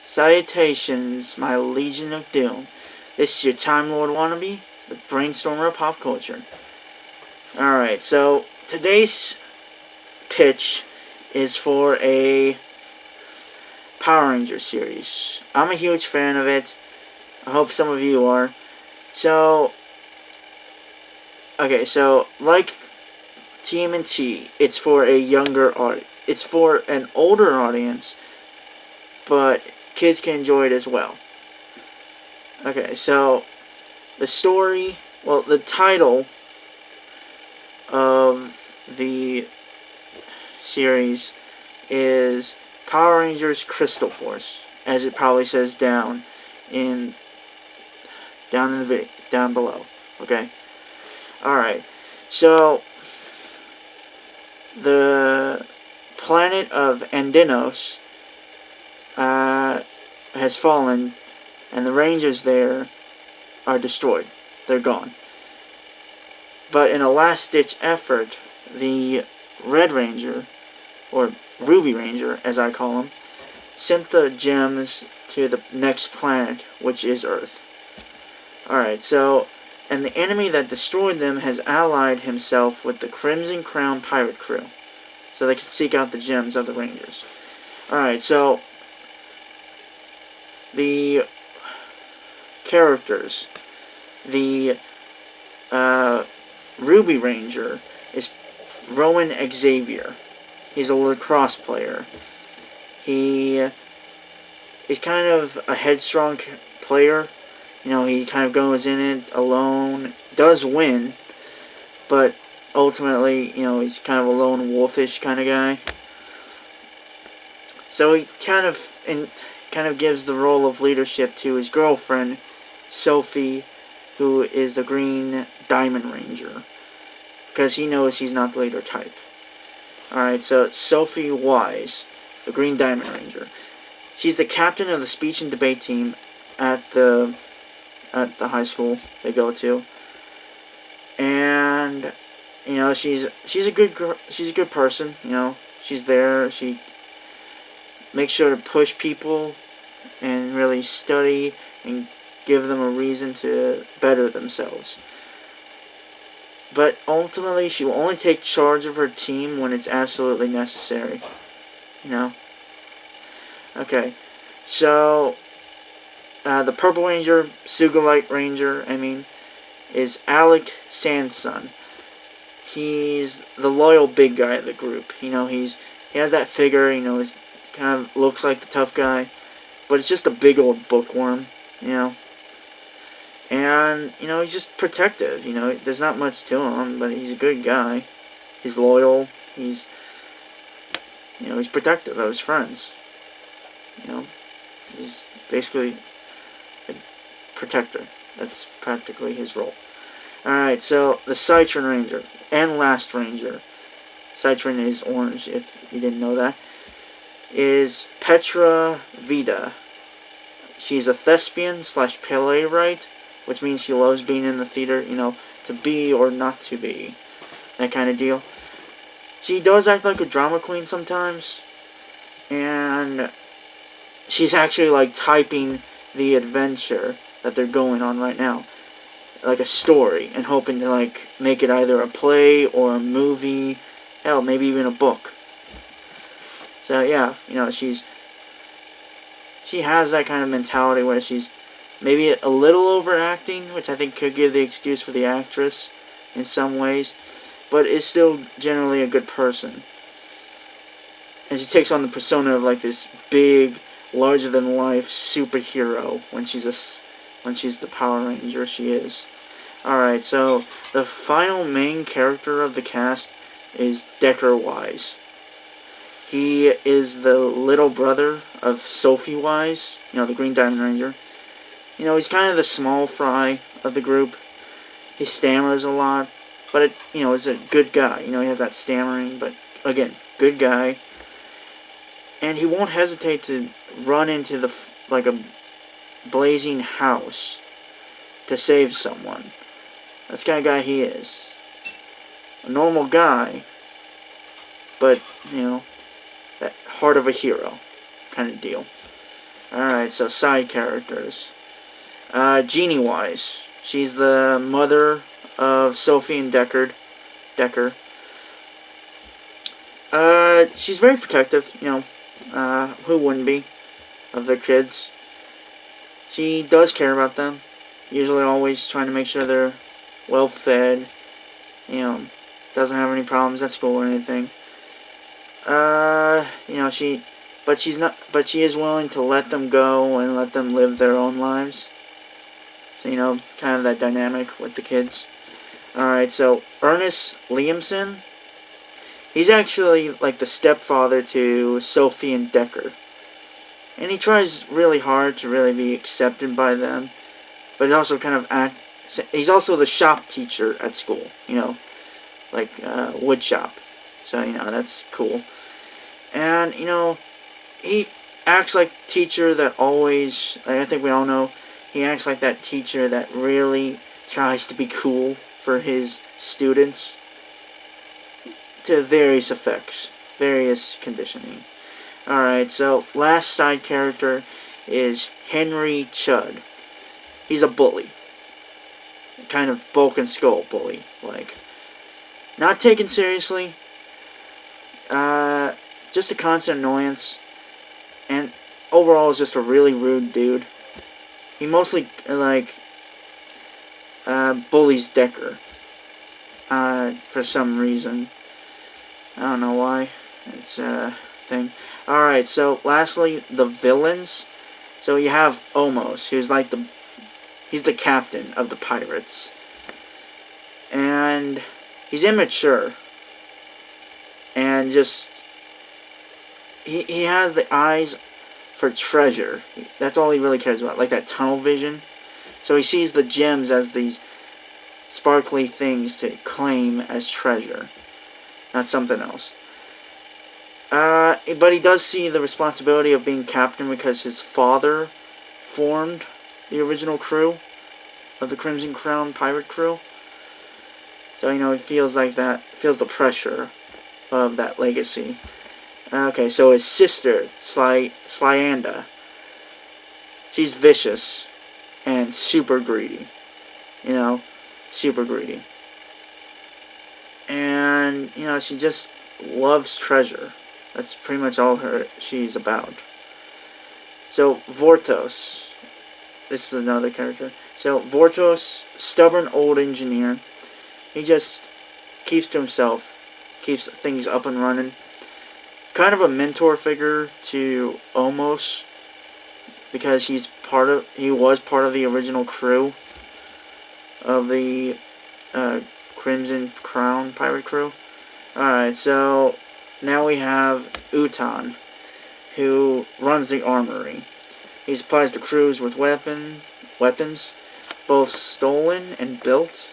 Salutations, my Legion of Doom. This is your Time Lord wannabe, the Brainstormer of Pop Culture. Alright, so today's pitch is for a Power Rangers series. I'm a huge fan of it. I hope some of you are. So, like TMNT, it's for a younger audience. It's for an older audience, but kids can enjoy it as well. Okay, so the story, the title of the series is Power Rangers Crystal Force, as it probably says down in the video, down below. Okay. All right. So the planet of Andinos has fallen, and the Rangers there are destroyed. They're gone. But in a last-ditch effort, the Red Ranger, or Ruby Ranger, as I call him, sent the gems to the next planet, which is Earth. Alright, so, and the enemy that destroyed them has allied himself with the Crimson Crown pirate crew, so they can seek out the gems of the Rangers. Alright, so, the characters, the Ruby Ranger is Rowan Xavier. He's a lacrosse player. He is kind of a headstrong player. You know, he kind of goes in it alone, does win, but ultimately, you know, he's kind of a lone wolfish kind of guy. So he kind of gives the role of leadership to his girlfriend, Sophie, who is the Green Diamond Ranger, because he knows he's not the leader type. Alright, so Sophie Wise, the Green Diamond Ranger. She's the captain of the speech and debate team at the high school they go to. And you know, she's a good girl, she's a good person, you know. She's there, she makes sure to push people and really study and give them a reason to better themselves. But ultimately, she will only take charge of her team when it's absolutely necessary. You know? Okay. So, the Purple Ranger, Sugalite Ranger, is Alec Sanson. He's the loyal big guy of the group. You know, he has that figure, you know, he's kind of looks like the tough guy, but it's just a big old bookworm, you know. And, you know, he's just protective, you know, there's not much to him, but he's a good guy. He's loyal, he's protective of his friends. You know, he's basically a protector. That's practically his role. Alright, so the Citron Ranger, and Last Ranger, Citron is orange, if you didn't know that, is Petra Vida. She's a thespian / playwright, which means she loves being in the theater, you know, to be or not to be, that kind of deal. She does act like a drama queen sometimes, and she's actually, like, typing the adventure that they're going on right now, like a story, and hoping to, like, make it either a play or a movie, hell, maybe even a book. So, yeah, you know, she has that kind of mentality where she's maybe a little overacting, which I think could give the excuse for the actress in some ways, but is still generally a good person. And she takes on the persona of like this big, larger-than-life superhero when she's the Power Ranger she is. Alright, so the final main character of the cast is Decker Wise. He is the little brother of Sophie Wise, you know, the Green Diamond Ranger. You know, he's kind of the small fry of the group. He stammers a lot, but he's a good guy. You know, he has that stammering, but again, good guy. And he won't hesitate to run into a blazing house to save someone. That's the kind of guy he is. A normal guy, but, you know, that heart of a hero kind of deal. Alright, so side characters. Jeannie Wise. She's the mother of Sophie and Decker. She's very protective, who wouldn't be, of their kids. She does care about them. Usually always trying to make sure they're well fed, doesn't have any problems at school or anything. But she is willing to let them go and let them live their own lives. So, kind of that dynamic with the kids. Alright, so Ernest Liamson, he's actually like the stepfather to Sophie and Decker. And he tries really hard to really be accepted by them. But he's also he's also the shop teacher at school, like wood shop. So, that's cool. And, he acts like teacher that always, I think we all know, he acts like that teacher that really tries to be cool for his students to various effects, various conditioning. Alright, so last side character is Henry Chudd. He's a bully. Kind of Bulk and Skull bully. Like, not taken seriously. Just a constant annoyance. And overall is just a really rude dude. He mostly, bullies Decker. For some reason. I don't know why. It's a thing. Alright, so lastly, the villains. So you have Omos, who's like he's the captain of the pirates. And he's immature. And just, he has the eyes for treasure. That's all he really cares about, like that tunnel vision. So he sees the gems as these sparkly things to claim as treasure, not something else. But he does see the responsibility of being captain because his father formed the original crew of the Crimson Crown pirate crew. So, he feels like that, feels the pressure of that legacy. Okay, so his sister, Slyanda, she's vicious and super greedy. Super greedy. And, she just loves treasure. That's pretty much all she's about. So, Vortos. This is another character. So, Vortos, stubborn old engineer. He just keeps to himself. Keeps things up and running. Kind of a mentor figure to Omos. Because he was part of the original crew of the Crimson Crown pirate crew. Alright, so now we have Utan, who runs the armory. He supplies the crews with weapons, both stolen and built.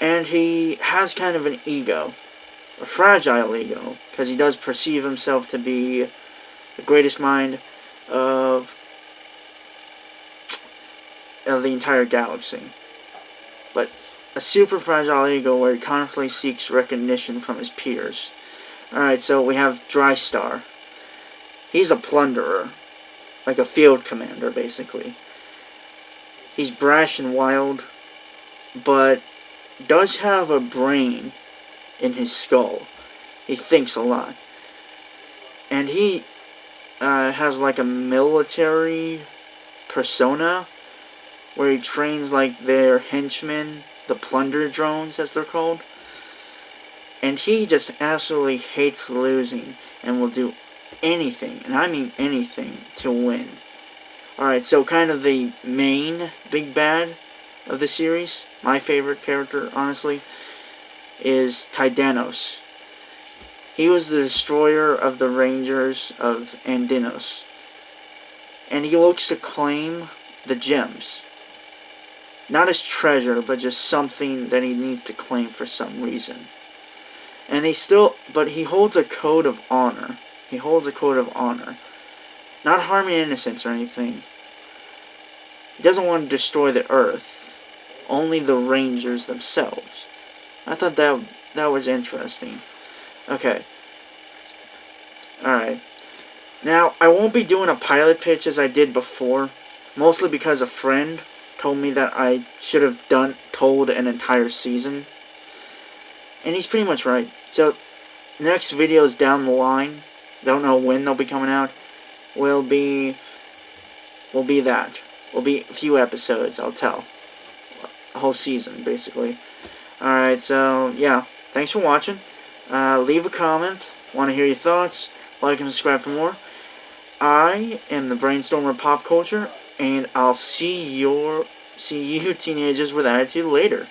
And he has kind of an ego, a fragile ego, because he does perceive himself to be the greatest mind of the entire galaxy. But a super fragile ego where he constantly seeks recognition from his peers. Alright, so we have Drystar. He's a plunderer. Like a field commander, basically. He's brash and wild, but does have a brain in his skull. He thinks a lot. And he has like a military persona where he trains like their henchmen, the plunder drones as they're called. And he just absolutely hates losing and will do anything, and I mean anything, to win. Alright, so kind of the main big bad of the series, my favorite character, honestly, is Tydanos. He was the destroyer of the Rangers of Andinos. And he looks to claim the gems. Not as treasure, but just something that he needs to claim for some reason. And but he holds a code of honor. He holds a code of honor. Not harming innocents or anything. He doesn't want to destroy the Earth. Only the Rangers themselves. I thought that was interesting. Okay. Alright. Now, I won't be doing a pilot pitch as I did before, mostly because a friend told me that I should have told an entire season. And he's pretty much right. So, next videos down the line, don't know when they'll be coming out, will be that. Will be a few episodes, I'll tell. A whole season, basically. Alright, so, yeah. Thanks for watching. Leave a comment. Want to hear your thoughts. Like and subscribe for more. I am the Brainstormer of Pop Culture, and I'll see you teenagers with attitude later.